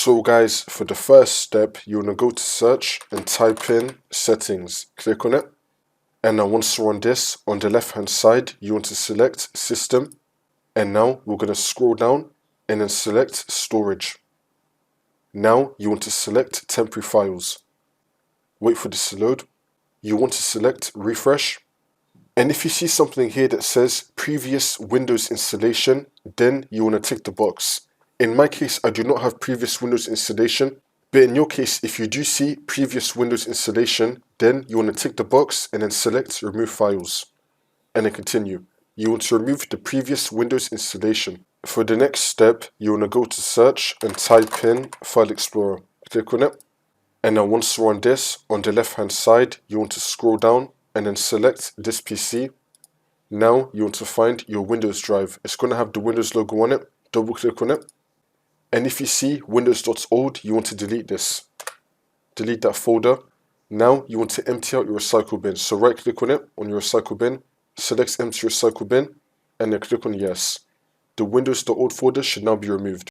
So guys, for the first step, you want to go to search and type in settings. Click on it. And now once you're on this, on the left hand side, you want to select system. And now we're going to scroll down and then select storage. Now you want to select temporary files. Wait for this to load. You want to select refresh. And if you see something here that says previous Windows installation, then you want to tick the box. In my case, I do not have previous Windows installation, but in your case, if you do see previous Windows installation, then you want to tick the box and then select remove files. And then continue. You want to remove the previous Windows installation. For the next step, you want to go to search and type in File Explorer. Click on it. And now once you're on this, on the left hand side, you want to scroll down and then select this PC. Now you want to find your Windows drive. It's going to have the Windows logo on it. Double click on it. And if you see Windows.Old, you want to delete this. Delete that folder. Now you want to empty out your recycle bin. So right click on it, on your recycle bin. Select empty recycle bin and then click on yes. The Windows.Old folder should now be removed.